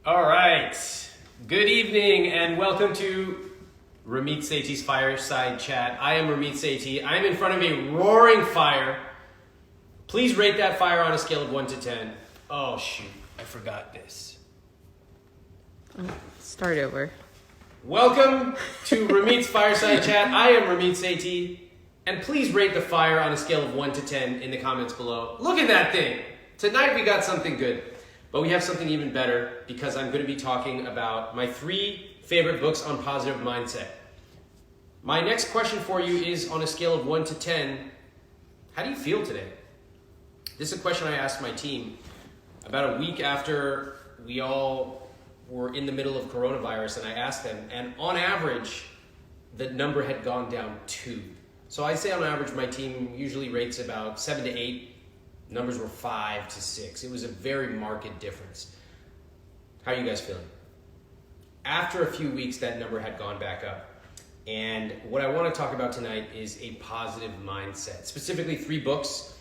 All right. Good evening and welcome to Ramit Sethi's fireside chat. I am Ramit Sethi. I'm in front of a roaring fire. Please rate that fire on a scale of 1 to 10. Oh shoot, I forgot this. Start over. Welcome to Ramit's fireside chat. I am Ramit Sethi. And please rate the fire on a scale of 1 to 10 in the comments below. Look at that thing. Tonight we got something good. But we have something even better because I'm going to be talking about my 3 favorite books on positive mindset. My next question for you is on a scale of 1 to 10, how do you feel today? This is a question I asked my team about a week after we all were in the middle of coronavirus, and I asked them, and on average, the number had gone down 2. So I say on average, my team usually rates about 7 to 8. Numbers were 5 to 6. It was a very marked difference. How are you guys feeling? After a few weeks, that number had gone back up. And what I want to talk about tonight is a positive mindset, specifically 3 books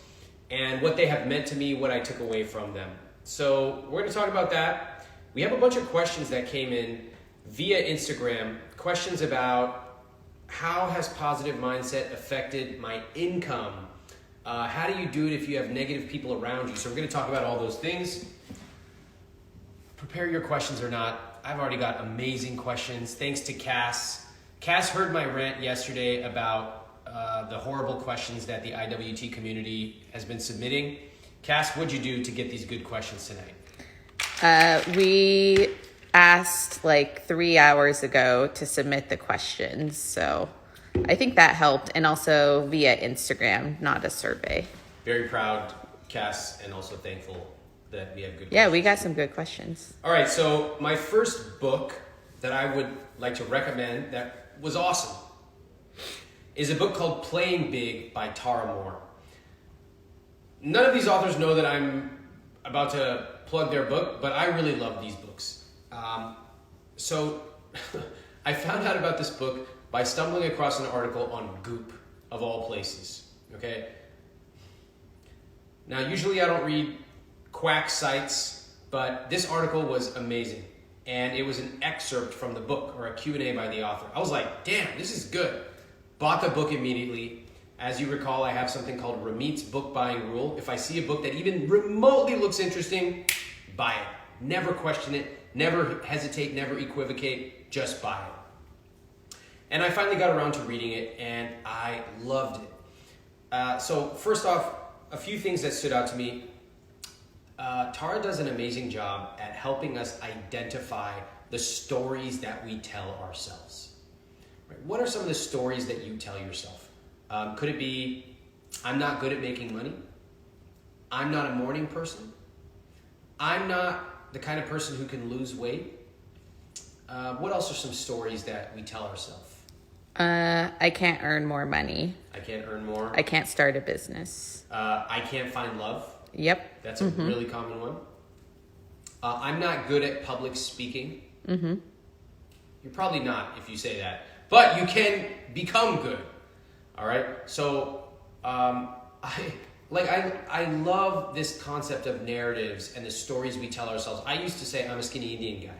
and what they have meant to me, what I took away from them. So we're going to talk about that. We have a bunch of questions that came in via Instagram, questions about how has positive mindset affected my income? How do you do it if you have negative people around you? So we're going to talk about all those things. Prepare your questions or not. I've already got amazing questions. Thanks to Cass. Cass heard my rant yesterday about the horrible questions that the IWT community has been submitting. Cass, what'd you do to get these good questions tonight? We asked like 3 hours ago to submit the questions, so I think that helped, and also via Instagram, not a survey. Very proud, Cass, and also thankful that we have good questions. Yeah, we got some good questions. All right, so my first book that I would like to recommend that was awesome is a book called Playing Big by Tara Moore. None of these authors know that I'm about to plug their book, but I really love these books. So I found out about this book by stumbling across an article on Goop, of all places, okay? Now, usually I don't read quack sites, but this article was amazing. And it was an excerpt from the book, or a Q&A by the author. I was like, damn, this is good. Bought the book immediately. As you recall, I have something called Ramit's book buying rule. If I see a book that even remotely looks interesting, buy it. Never question it, never hesitate, never equivocate, just buy it. And I finally got around to reading it, and I loved it. So first off, a few things that stood out to me. Tara does an amazing job at helping us identify the stories that we tell ourselves. Right? What are some of the stories that you tell yourself? Could it be, I'm not good at making money? I'm not a morning person? I'm not the kind of person who can lose weight? What else are some stories that we tell ourselves? I can't earn more money. I can't earn more. I can't start a business. I can't find love. Yep. That's a really common one. I'm not good at public speaking. Mm-hmm. You're probably not if you say that, but you can become good. All right. So I love this concept of narratives and the stories we tell ourselves. I used to say I'm a skinny Indian guy.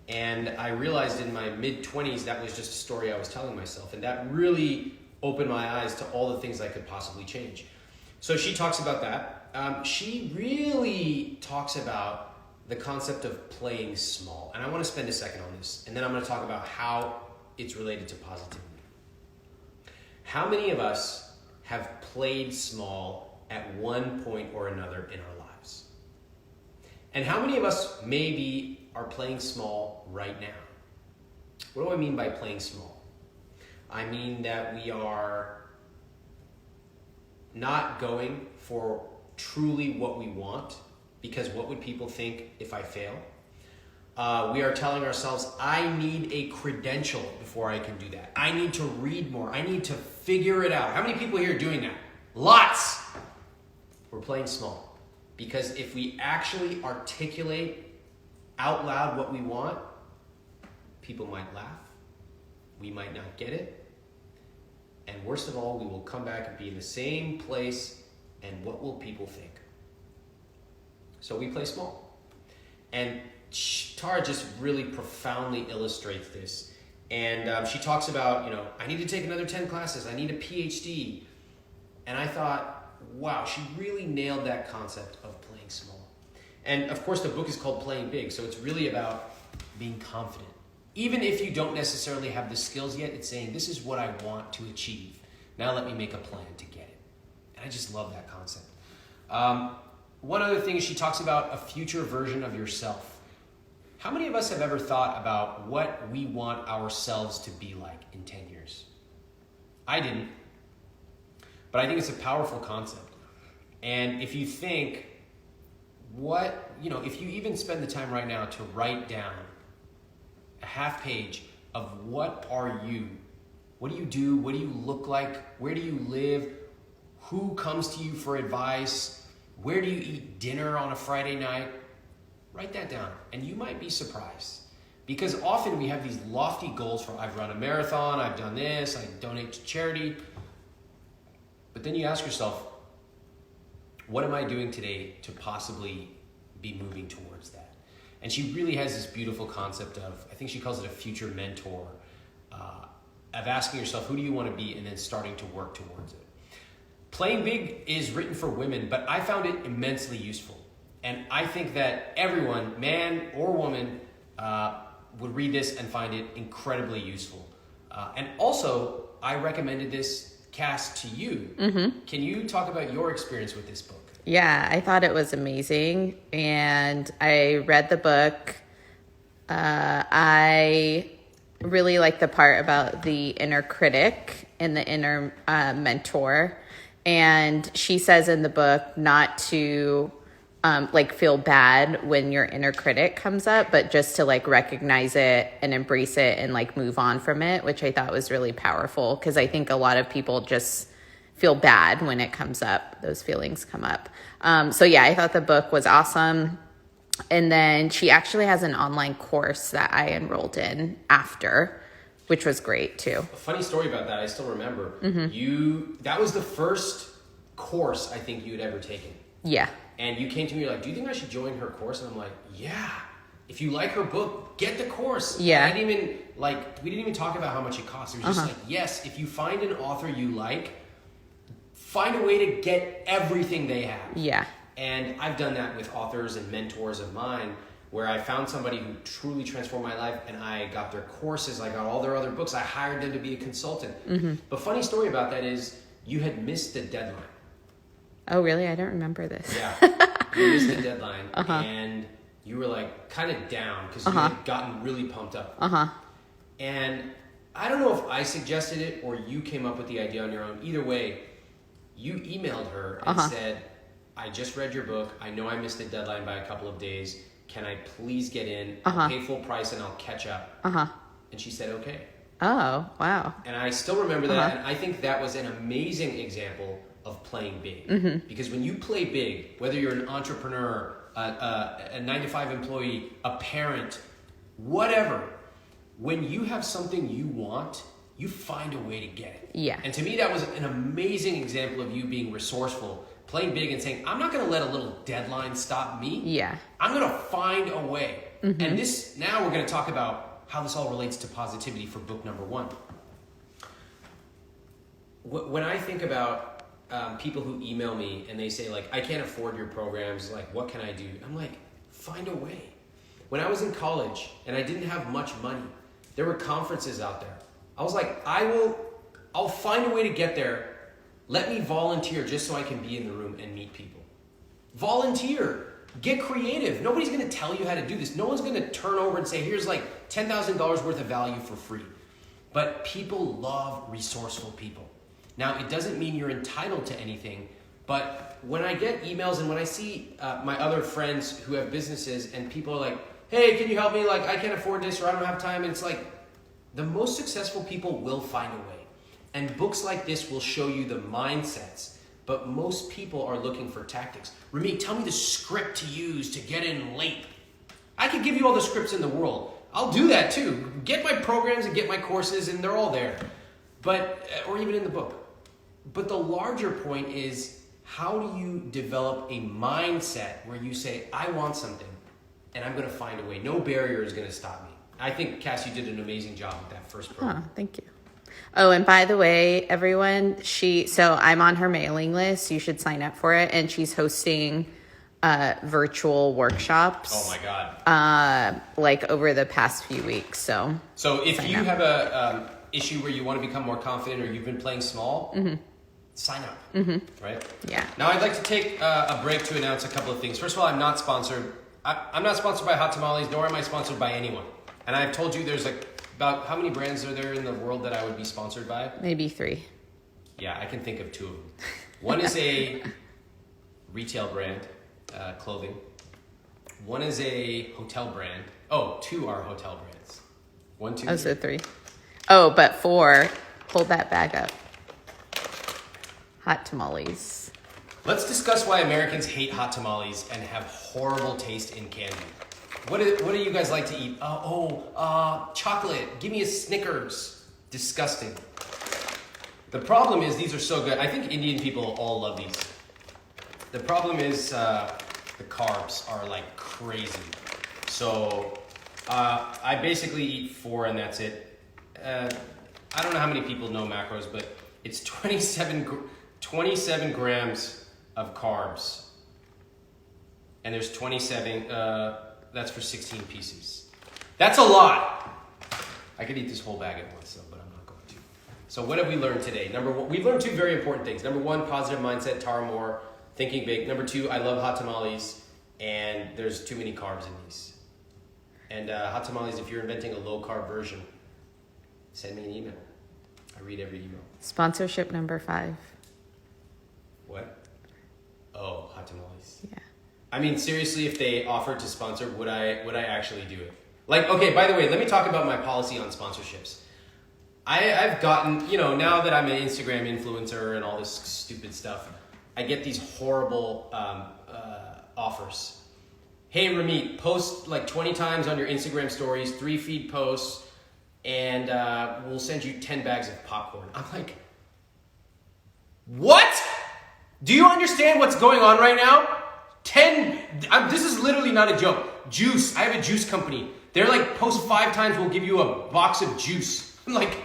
And I realized in my mid-20s that was just a story I was telling myself. And that really opened my eyes to all the things I could possibly change. So she talks about that. She really talks about the concept of playing small. And I want to spend a second on this. And then I'm going to talk about how it's related to positivity. How many of us have played small at one point or another in our lives? And how many of us maybe are playing small right now? What do I mean by playing small? I mean that we are not going for truly what we want, because what would people think if I fail? We are telling ourselves, I need a credential before I can do that. I need to read more. I need to figure it out. How many people here are doing that? Lots. We're playing small. Because if we actually articulate out loud what we want, people might laugh. We might not get it. And worst of all, we will come back and be in the same place, and what will people think? So we play small. And Tara just really profoundly illustrates this. And she talks about, I need to take another 10 classes. I need a PhD. And I thought, wow, she really nailed that concept of playing small. And of course, the book is called Playing Big. So it's really about being confident. Even if you don't necessarily have the skills yet, it's saying, this is what I want to achieve. Now let me make a plan to get it. And I just love that concept. One other thing is she talks about a future version of yourself. How many of us have ever thought about what we want ourselves to be like in 10 years? I didn't. But I think it's a powerful concept. And if you think, if you even spend the time right now to write down a half page of what are you? What do you do? What do you look like? Where do you live? Who comes to you for advice? Where do you eat dinner on a Friday night? Write that down, and you might be surprised. Because often we have these lofty goals for, I've run a marathon, I've done this, I donate to charity. But then you ask yourself, what am I doing today to possibly be moving towards that? And she really has this beautiful concept of, I think she calls it a future mentor, of asking yourself, who do you want to be, and then starting to work towards it. Playing Big is written for women, but I found it immensely useful. And I think that everyone, man or woman, would read this and find it incredibly useful. And also, I recommended this cast to you. Mm-hmm. Can you talk about your experience with this book? Yeah, I thought it was amazing. And I read the book. I really like the part about the inner critic and the inner mentor. And she says in the book not to feel bad when your inner critic comes up, but just to recognize it and embrace it and move on from it, which I thought was really powerful, because I think a lot of people just feel bad when it comes up, those feelings come up. So yeah, I thought the book was awesome. And then she actually has an online course that I enrolled in after, which was great too. A funny story about that, I still remember. Mm-hmm. That was the first course I think you had ever taken. Yeah. And you came to me, you're like, do you think I should join her course? And I'm like, yeah. If you like her book, get the course. Yeah. We didn't even talk about how much it costs. It was just yes, if you find an author you like, find a way to get everything they have. Yeah. And I've done that with authors and mentors of mine, where I found somebody who truly transformed my life, and I got their courses, I got all their other books, I hired them to be a consultant. Mm-hmm. But funny story about that is, you had missed the deadline. Oh, really? I don't remember this. Yeah. You missed the deadline, and you were kind of down, because you had gotten really pumped up. And I don't know if I suggested it or you came up with the idea on your own. Either way, you emailed her and said, I just read your book. I know I missed the deadline by a couple of days. Can I please get in? I'll pay full price and I'll catch up. And she said, okay. Oh, wow. And I still remember that. And I think that was an amazing example of playing big. Mm-hmm. Because when you play big, whether you're an entrepreneur, a 9-to-5 employee, a parent, whatever, when you have something you want, you find a way to get it. Yeah. And to me, that was an amazing example of you being resourceful, playing big and saying, I'm not going to let a little deadline stop me. Yeah. I'm going to find a way. Mm-hmm. And now we're going to talk about how this all relates to positivity for book number 1. When I think about people who email me and they say, I can't afford your programs, what can I do? I'm like, find a way. When I was in college and I didn't have much money, there were conferences out there. I was like, I'll find a way to get there. Let me volunteer just so I can be in the room and meet people. Volunteer. Get creative. Nobody's going to tell you how to do this. No one's going to turn over and say, here's $10,000 worth of value for free. But people love resourceful people. Now, it doesn't mean you're entitled to anything, but when I get emails and when I see my other friends who have businesses and people are like, hey, can you help me? I can't afford this, or I don't have time. And it's the most successful people will find a way. And books like this will show you the mindsets, but most people are looking for tactics. Ramit, tell me the script to use to get in late. I could give you all the scripts in the world. I'll do that too. Get my programs and get my courses, and they're all there. Or even in the book. But the larger point is, how do you develop a mindset where you say, I want something, and I'm going to find a way. No barrier is going to stop me. I think, Cass, you did an amazing job with that first program. Oh, thank you. Oh, and by the way, everyone, so I'm on her mailing list. You should sign up for it. And she's hosting virtual workshops. Oh my God. Like over the past few weeks. So if you have a issue where you want to become more confident or you've been playing small, sign up, right? Yeah. Now I'd like to take a break to announce a couple of things. First of all, I'm not sponsored. I'm not sponsored by Hot Tamales, nor am I sponsored by anyone. And I've told you there's about how many brands are there in the world that I would be sponsored by? Maybe 3. Yeah, I can think of 2 of them. One is a retail brand, clothing. One is a hotel brand. Oh, 2 are hotel brands. 1, 2, 3. Oh, so 3. Oh, but 4. Hold that bag up. Hot tamales. Let's discuss why Americans hate hot tamales and have horrible taste in candy. What do you guys like to eat? Chocolate. Give me a Snickers. Disgusting. The problem is these are so good. I think Indian people all love these. The problem is the carbs are like crazy. So I basically eat 4 and that's it. I don't know how many people know macros, but it's 27 grams of carbs. And there's 27, that's for 16 pieces. That's a lot. I could eat this whole bag at once though, but I'm not going to. So what have we learned today? Number 1, we've learned 2 very important things. Number 1, positive mindset, Tara Moore, thinking big. Number 2, I love hot tamales, and there's too many carbs in these. And hot tamales, if you're inventing a low-carb version, send me an email. I read every email. Sponsorship number 5. What? Oh, hot tamales. Yeah. I mean, seriously, if they offered to sponsor, would I actually do it? Like, okay, by the way, let me talk about my policy on sponsorships. I've gotten, now that I'm an Instagram influencer and all this stupid stuff, I get these horrible offers. Hey, Ramit, post like 20 times on your Instagram stories, 3 feed posts, and we'll send you 10 bags of popcorn. I'm like, what? Do you understand what's going on right now? This is literally not a joke. Juice, I have a juice company. They're like, post 5 times, we'll give you a box of juice. I'm like,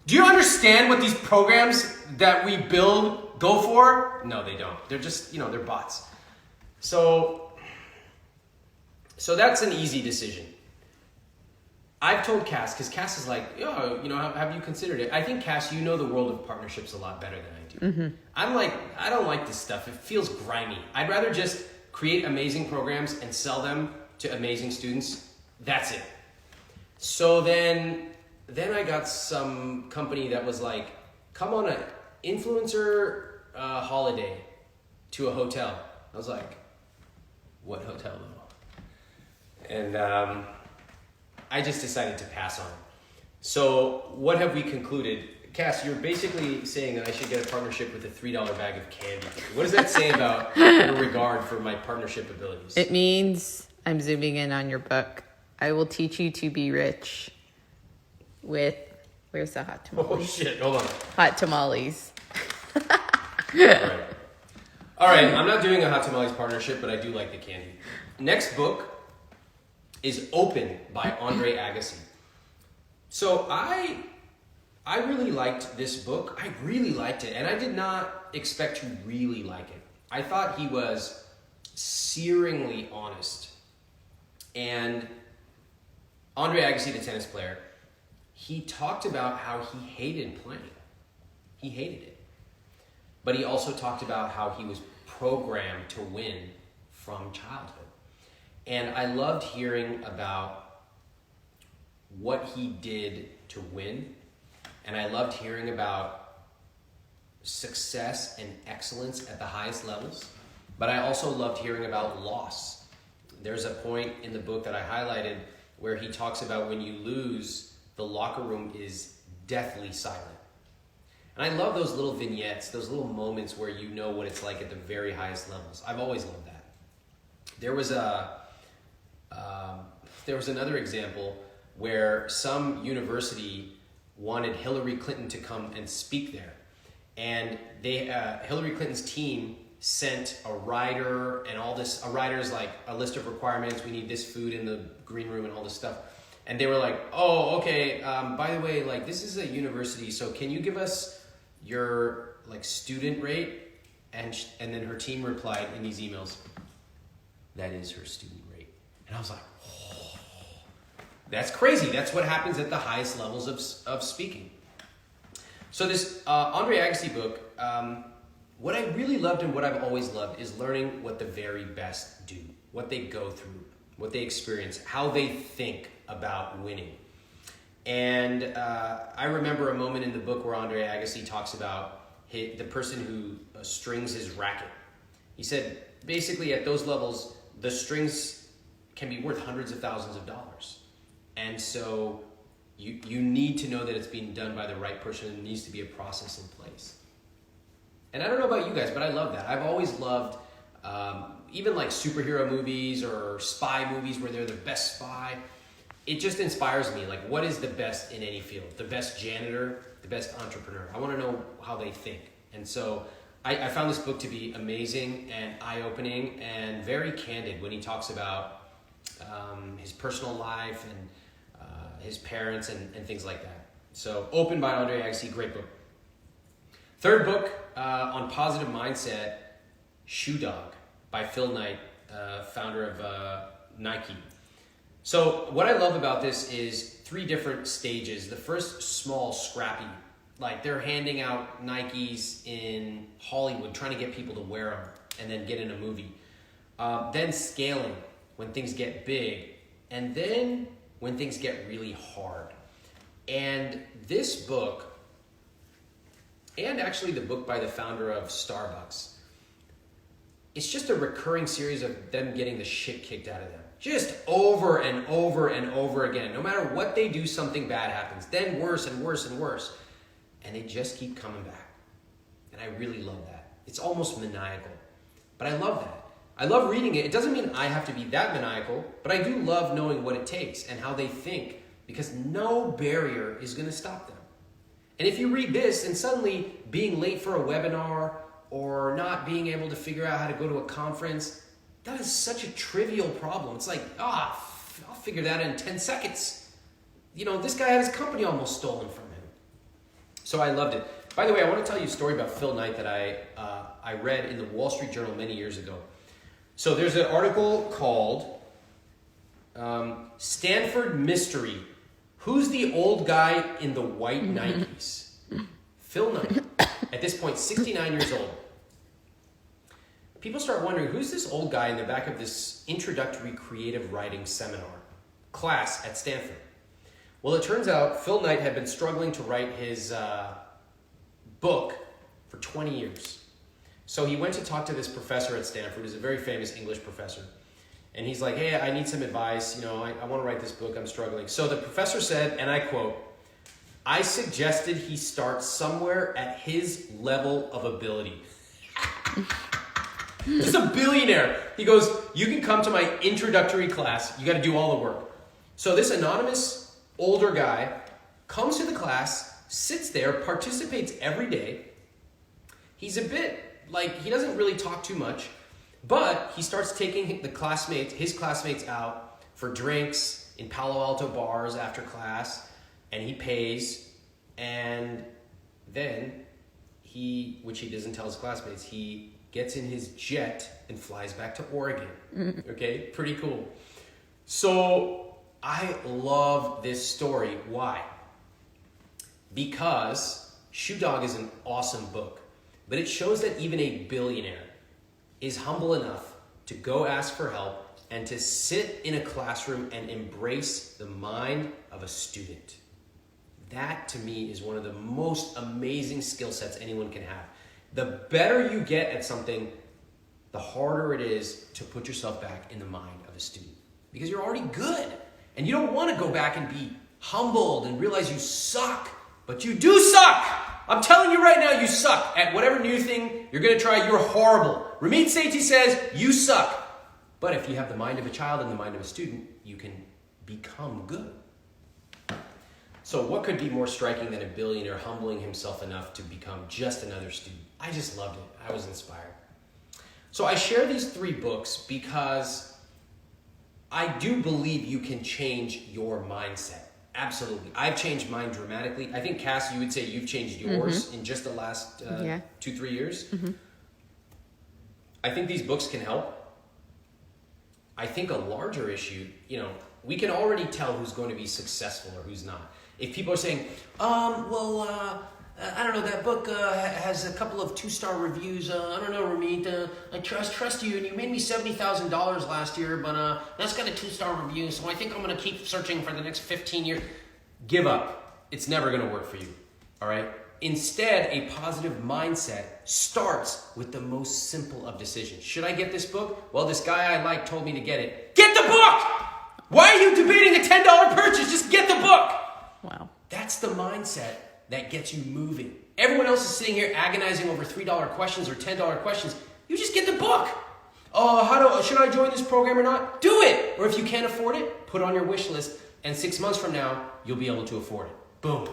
do you understand what these programs that we build go for? No, they don't. They're just, they're bots. So that's an easy decision. I've told Cass, because Cass is like, have you considered it? I think, Cass, you know the world of partnerships a lot better than I do. Mm-hmm. I'm like, I don't like this stuff. It feels grimy. I'd rather just create amazing programs and sell them to amazing students. That's it. So then I got some company that was like, come on an influencer holiday to a hotel. I was like, what hotel though? And I just decided to pass on it. So what have we concluded? Cass, you're basically saying that I should get a partnership with a $3 bag of candy. What does that say about your regard for my partnership abilities? It means, I'm zooming in on your book, I will teach you to be rich with, where's the hot tamales? Oh shit, hold on. Hot tamales. All right, I'm not doing a hot tamales partnership, but I do like the candy. Next book is Open by Andre Agassi. So I really liked this book. I really liked it, and I did not expect to really like it. I thought he was searingly honest. And Andre Agassi, the tennis player, he talked about how he hated playing. He hated it. But he also talked about how he was programmed to win from childhood. And I loved hearing about what he did to win. And I loved hearing about success and excellence at the highest levels. But I also loved hearing about loss. There's a point in the book that I highlighted where he talks about when you lose, the locker room is deathly silent. And I love those little vignettes, those little moments where you know what it's like at the very highest levels. I've always loved that. There was another example where some university wanted Hillary Clinton to come and speak there. And Hillary Clinton's team sent a rider and all this. A rider's like a list of requirements. We need this food in the green room and all this stuff. And they were like, oh, okay, by the way, like this is a university, so can you give us your like student rate? And then her team replied in these emails, that is her student rate. And I was like, oh, that's crazy. That's what happens at the highest levels of speaking. So this Andre Agassi book, what I really loved and what I've always loved is learning what the very best do, what they go through, what they experience, how they think about winning. And I remember a moment in the book where Andre Agassi talks about the person who strings his racket. He said, basically at those levels, the strings can be worth hundreds of thousands of dollars. And so you need to know that it's being done by the right person, and there needs to be a process in place. And I don't know about you guys, but I love that. I've always loved even like superhero movies or spy movies where they're the best spy. It just inspires me. Like, what is the best in any field? The best janitor, the best entrepreneur. I want to know how they think. And so I found this book to be amazing and eye-opening and very candid when he talks about his personal life and his parents and things like that. So, Open by Andre Agassi, great book. Third book on positive mindset, Shoe Dog by Phil Knight, founder of Nike. So what I love about this is 3 different stages. The first, small, scrappy. Like they're handing out Nikes in Hollywood, trying to get people to wear them and then get in a movie. Then scaling, when things get big. And then when things get really hard. And this book, and actually the book by the founder of Starbucks, it's just a recurring series of them getting the shit kicked out of them. Just over and over and over again. No matter what they do, something bad happens. Then worse and worse and worse. And they just keep coming back. And I really love that. It's almost maniacal. But I love that. I love reading it. It doesn't mean I have to be that maniacal, but I do love knowing what it takes and how they think, because no barrier is going to stop them. And if you read this and suddenly being late for a webinar or not being able to figure out how to go to a conference, that is such a trivial problem. It's like, I'll figure that in 10 seconds. You know, this guy had his company almost stolen from him. So I loved it. By the way, I want to tell you a story about Phil Knight that I read in the Wall Street Journal many years ago. So there's an article called Stanford Mystery. Who's the old guy in the white Nikes? Phil Knight, at this point, 69 years old. People start wondering, who's this old guy in the back of this introductory creative writing seminar class at Stanford? Well, it turns out Phil Knight had been struggling to write his book for 20 years. So he went to talk to this professor at Stanford, who's a very famous English professor. And he's like, hey, I need some advice. You know, I want to write this book. I'm struggling. So the professor said, and I quote, I suggested he start somewhere at his level of ability. Just a billionaire. He goes, you can come to my introductory class. You got to do all the work. So this anonymous older guy comes to the class, sits there, participates every day. He's a bit like, he doesn't really talk too much, but he starts taking his classmates out for drinks in Palo Alto bars after class, and he pays, and then which he doesn't tell his classmates, he gets in his jet and flies back to Oregon. Okay, pretty cool. So I love this story. Why? Because Shoe Dog is an awesome book, but it shows that even a billionaire is humble enough to go ask for help and to sit in a classroom and embrace the mind of a student. That, to me, is one of the most amazing skill sets anyone can have. The better you get at something, the harder it is to put yourself back in the mind of a student. Because you're already good. And you don't want to go back and be humbled and realize you suck. But you do suck! I'm telling you right now, you suck. At whatever new thing you're going to try, you're horrible. Ramit Sethi says, you suck. But if you have the mind of a child and the mind of a student, you can become good. So what could be more striking than a billionaire humbling himself enough to become just another student? I just loved it. I was inspired. So I share these 3 books because I do believe you can change your mindset. Absolutely. I've changed mine dramatically. I think, Cass, you would say you've changed yours in just the last 2-3 years. Mm-hmm. I think these books can help. I think a larger issue, we can already tell who's going to be successful or who's not. If people are saying, I don't know, that book has a couple of 2-star reviews. I don't know, Ramit, I trust you, and you made me $70,000 last year, but that's got a 2-star review, so I think I'm going to keep searching for the next 15 years. Give up. It's never going to work for you, all right? Instead, a positive mindset starts with the most simple of decisions. Should I get this book? Well, this guy I like told me to get it. Get the book! Why are you debating a $10 purchase? Just get the book! Wow. That's the mindset that gets you moving. Everyone else is sitting here agonizing over $3 questions or $10 questions. You just get the book. Oh, should I join this program or not? Do it. Or if you can't afford it, put it on your wish list. And 6 months from now, you'll be able to afford it. Boom.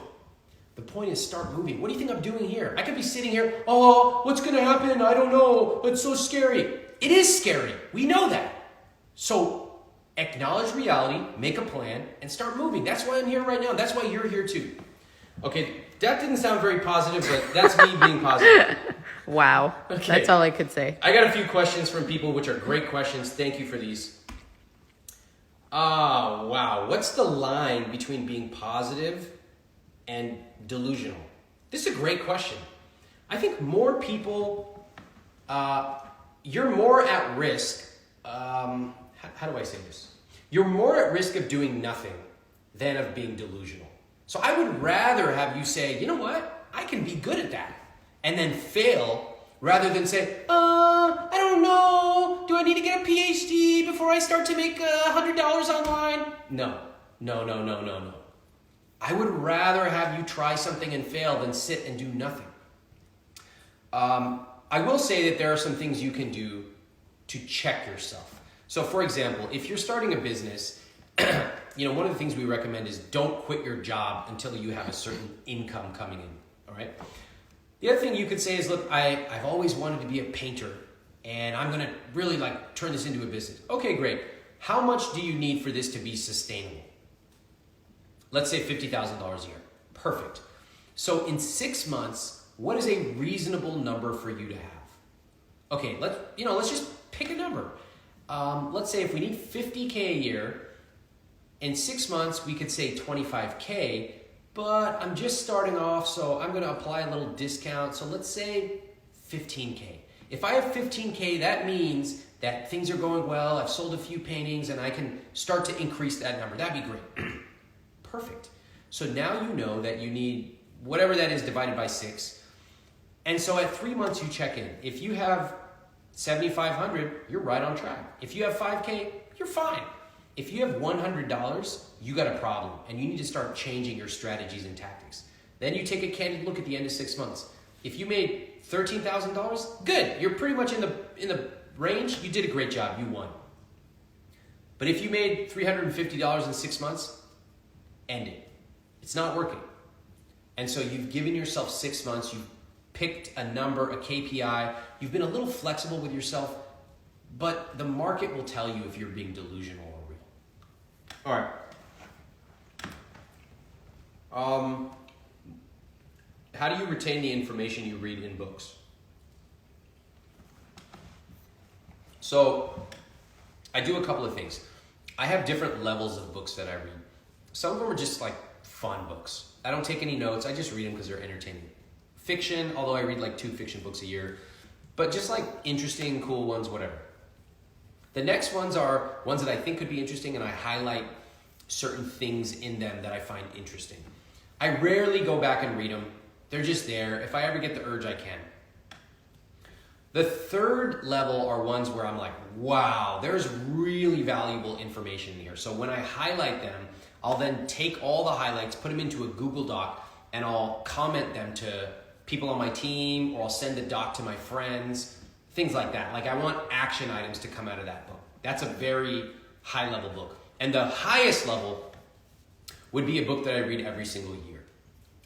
The point is start moving. What do you think I'm doing here? I could be sitting here, what's going to happen? I don't know. It's so scary. It is scary. We know that. So acknowledge reality, make a plan, and start moving. That's why I'm here right now. That's why you're here too. Okay, that didn't sound very positive, but that's me being positive. Wow. Okay. That's all I could say. I got a few questions from people, which are great questions. Thank you for these. Wow. What's the line between being positive and delusional? This is a great question. I think more people, you're more at risk. How do I say this? You're more at risk of doing nothing than of being delusional. So I would rather have you say, you know what? I can be good at that. And then fail rather than say, I don't know. Do I need to get a PhD before I start to make $100 online? No. I would rather have you try something and fail than sit and do nothing. I will say that there are some things you can do to check yourself. So for example, if you're starting a business, one of the things we recommend is don't quit your job until you have a certain income coming in, all right? The other thing you could say is, look, I've always wanted to be a painter, and I'm going to really turn this into a business. Okay, great. How much do you need for this to be sustainable? Let's say $50,000 a year. Perfect. So in 6 months, what is a reasonable number for you to have? Okay, let's just pick a number. Let's say if we need $50K a year, in 6 months we could say $25K, but I'm just starting off, so I'm going to apply a little discount. So let's say $15K. If I have $15K, that means that things are going well. I've sold a few paintings, and I can start to increase that number. That'd be great. Perfect. So now you know that you need whatever that is divided by 6. And so at 3 months you check in. If you have $7,500, you're right on track. If you have $5K, you're fine. If you have $100, you got a problem, and you need to start changing your strategies and tactics. Then you take a candid look at the end of 6 months. If you made $13,000, good. You're pretty much in the range. You did a great job. You won. But if you made $350 in 6 months, end it. It's not working. And so you've given yourself 6 months. You've picked a number, a KPI. You've been a little flexible with yourself, but the market will tell you if you're being delusional or real. All right. How do you retain the information you read in books? So I do a couple of things. I have different levels of books that I read. Some of them are just fun books. I don't take any notes. I just read them because they're entertaining. Fiction, although I read 2 fiction books a year, but just interesting, cool ones, whatever. The next ones are ones that I think could be interesting, and I highlight certain things in them that I find interesting. I rarely go back and read them. They're just there. If I ever get the urge, I can. The third level are ones where I'm like, wow, there's really valuable information here. So when I highlight them, I'll then take all the highlights, put them into a Google Doc, and I'll comment them to people on my team, or I'll send the doc to my friends, things like that. I want action items to come out of that book. That's a very high level book. And the highest level would be a book that I read every single year.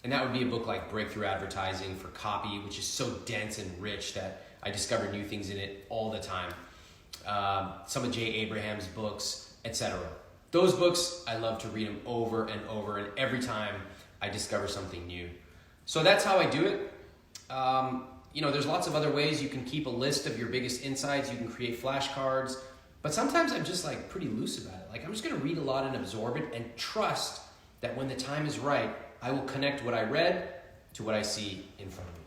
And that would be a book like Breakthrough Advertising for Copy, which is so dense and rich that I discover new things in it all the time. Some of Jay Abraham's books, etc. Those books, I love to read them over and over, and every time I discover something new. So that's how I do it. There's lots of other ways. You can keep a list of your biggest insights. You can create flashcards. But sometimes I'm just like pretty loose about it. Like I'm just going to read a lot and absorb it and trust that when the time is right, I will connect what I read to what I see in front of me.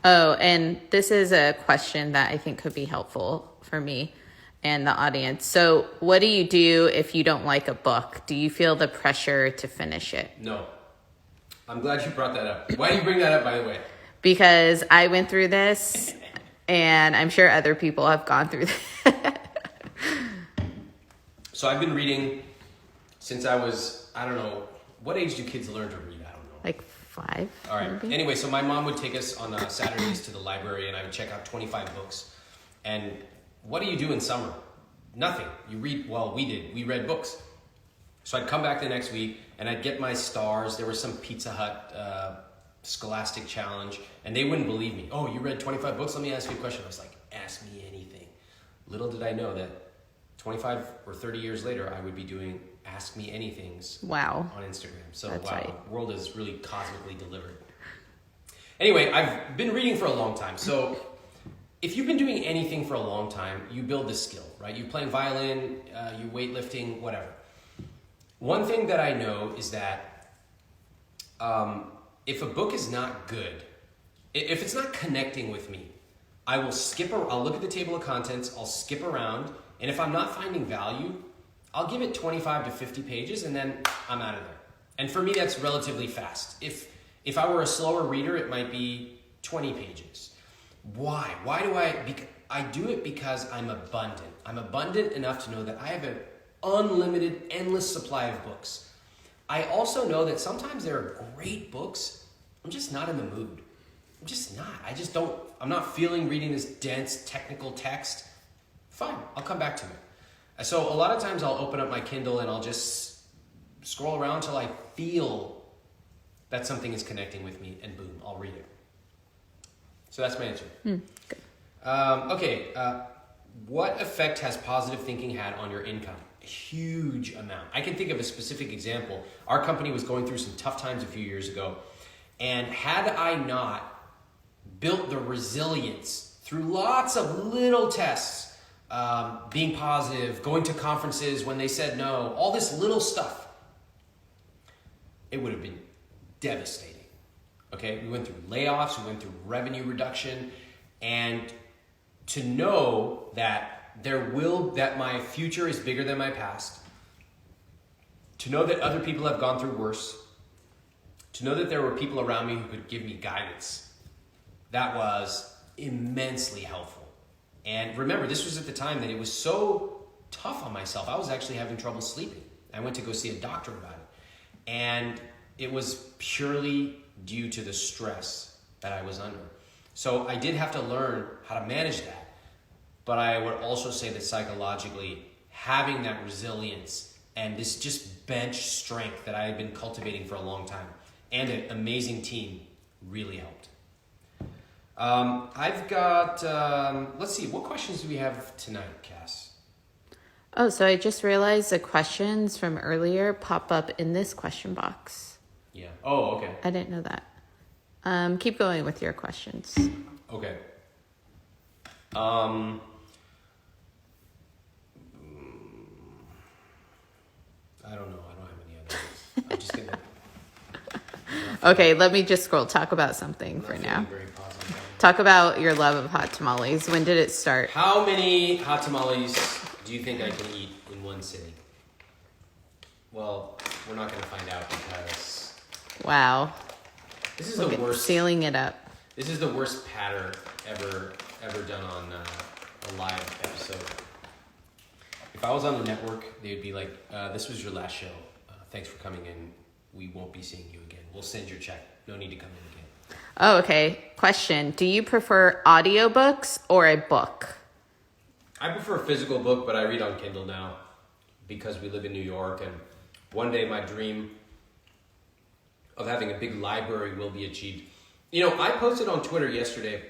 Oh, and this is a question that I think could be helpful for me and the audience. So what do you do if you don't like a book? Do you feel the pressure to finish it? No. I'm glad you brought that up. Why do you bring that up, by the way? Because I went through this, and I'm sure other people have gone through this. So I've been reading since I was, I don't know, what age do kids learn to read? I don't know. Like 5. All right. Maybe? Anyway, so my mom would take us on Saturdays to the library, and I would check out 25 books. And what do you do in summer? Nothing. You read, well, we did. We read books. So I'd come back the next week, and I'd get my stars. There was some Pizza Hut Scholastic Challenge, and they wouldn't believe me. Oh, you read 25 books? Let me ask you a question. I was like, ask me anything. Little did I know that 25 or 30 years later, I would be doing Ask Me Anythings Wow. on Instagram. So That's wow, right. the world is really cosmically delivered. Anyway, I've been reading for a long time. So if you've been doing anything for a long time, you build the skill, right? You're playing violin, you weightlifting, whatever. One thing that I know is that if a book is not good, if it's not connecting with me, I will I'll look at the table of contents, I'll skip around, and if I'm not finding value, I'll give it 25 to 50 pages and then I'm out of there. And for me, that's relatively fast. If I were a slower reader, it might be 20 pages. Why? Why do I do it because I'm abundant. I'm abundant enough to know that I have an unlimited, endless supply of books. I also know that sometimes there are great books. I'm just not in the mood. I'm just not. I'm not feeling reading this dense technical text. Fine, I'll come back to it. So a lot of times I'll open up my Kindle and I'll just scroll around till I feel that something is connecting with me, and boom, I'll read it. So that's my answer. Good. What effect has positive thinking had on your income? A huge amount. I can think of a specific example. Our company was going through some tough times a few years ago, and had I not built the resilience through lots of little tests, being positive, going to conferences when they said no, all this little stuff, it would have been devastating. Okay, we went through layoffs, we went through revenue reduction, and to know that that my future is bigger than my past, to know that other people have gone through worse, to know that there were people around me who could give me guidance, that was immensely helpful. And remember, this was at the time that it was so tough on myself. I was actually having trouble sleeping. I went to go see a doctor about it. And it was purely due to the stress that I was under. So I did have to learn how to manage that. But I would also say that psychologically, having that resilience and this just bench strength that I had been cultivating for a long time and an amazing team really helped. I've got, let's see, what questions do we have tonight, Cass? Oh, so I just realized the questions from earlier pop up in this question box. Yeah. Oh, okay. I didn't know that. Keep going with your questions. Okay. I don't know. I don't have any others. I'm just gonna. Okay, let me just scroll. Talk about something for now. Very positive. Talk about your love of hot tamales. When did it start? How many hot tamales do you think I can eat in one sitting? Well, we're not going to find out because Wow. this is Look the at worst. sealing it up. This is the worst patter ever done on a live episode. If I was on the network, they'd be like, "This was your last show. Thanks for coming in. We won't be seeing you again. We'll send your check. No need to come in again." Oh, okay. Question. Do you prefer audiobooks or a book? I prefer a physical book, but I read on Kindle now because we live in New York, and one day my dream of having a big library will be achieved. You know, I posted on Twitter yesterday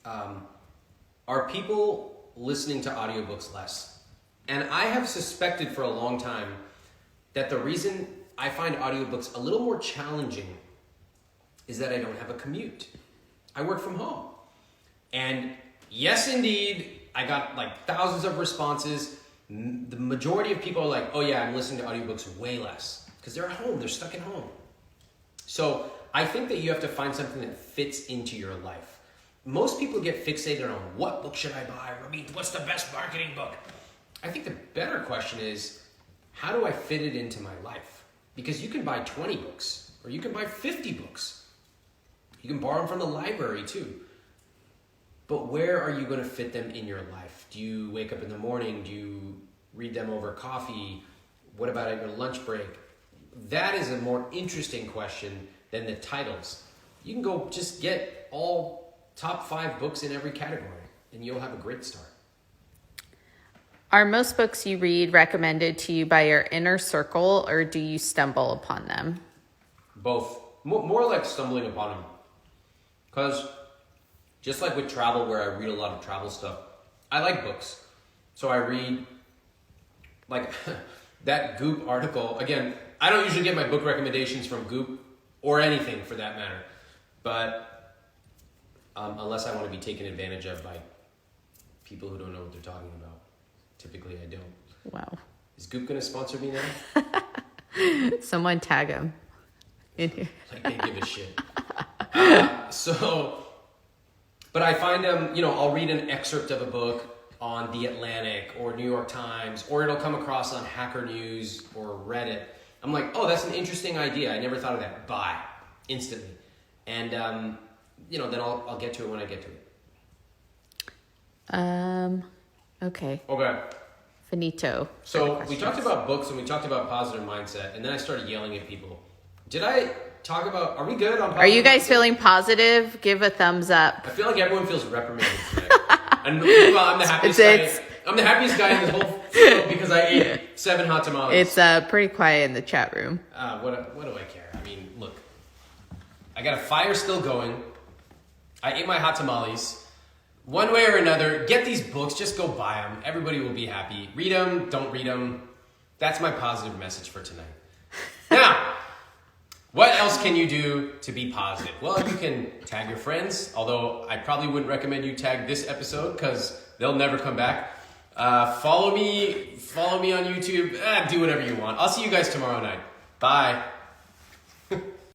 are people listening to audiobooks less? And I have suspected for a long time that the reason I find audiobooks a little more challenging is that I don't have a commute. I work from home. And yes, indeed, I got like thousands of responses. The majority of people are like, oh yeah, I'm listening to audiobooks way less. Because they're at home, they're stuck at home. So I think that you have to find something that fits into your life. Most people get fixated on what book should I buy? Ramit, what's the best marketing book? I think the better question is, how do I fit it into my life? Because you can buy 20 books, or you can buy 50 books. You can borrow them from the library too. But where are you going to fit them in your life? Do you wake up in the morning? Do you read them over coffee? What about at your lunch break? That is a more interesting question than the titles. You can go just get all top 5 books in every category, and you'll have a great start. Are most books you read recommended to you by your inner circle, or do you stumble upon them? Both. More like stumbling upon them. Because just like with travel, where I read a lot of travel stuff, I like books. So I read, like, that Goop article. Again, I don't usually get my book recommendations from Goop, or anything for that matter. But unless I want to be taken advantage of by people who don't know what they're talking about. Typically, I don't. Wow. Is Goop going to sponsor me now? Someone tag him in here. Like they give a shit. But I find I'll read an excerpt of a book on The Atlantic or New York Times, or it'll come across on Hacker News or Reddit. I'm like, oh, that's an interesting idea. I never thought of that. Buy. Instantly. And, then I'll get to it when I get to it. Okay. Okay. Finito. So we talked about books and we talked about positive mindset, and then I started yelling at people. Did I talk about, are we good on positive Are you guys mindset? feeling positive? Give a thumbs up. I feel like everyone feels reprimanded today. And meanwhile, I'm the happiest guy. I'm the happiest guy in this whole field because I ate 7 hot tamales. It's pretty quiet in the chat room. What do I care? I mean, look. I got a fire still going. I ate my hot tamales. One way or another, get these books. Just go buy them. Everybody will be happy. Read them. Don't read them. That's my positive message for tonight. Now, what else can you do to be positive? Well, you can tag your friends, although I probably wouldn't recommend you tag this episode because they'll never come back. Follow me on YouTube. Do whatever you want. I'll see you guys tomorrow night. Bye.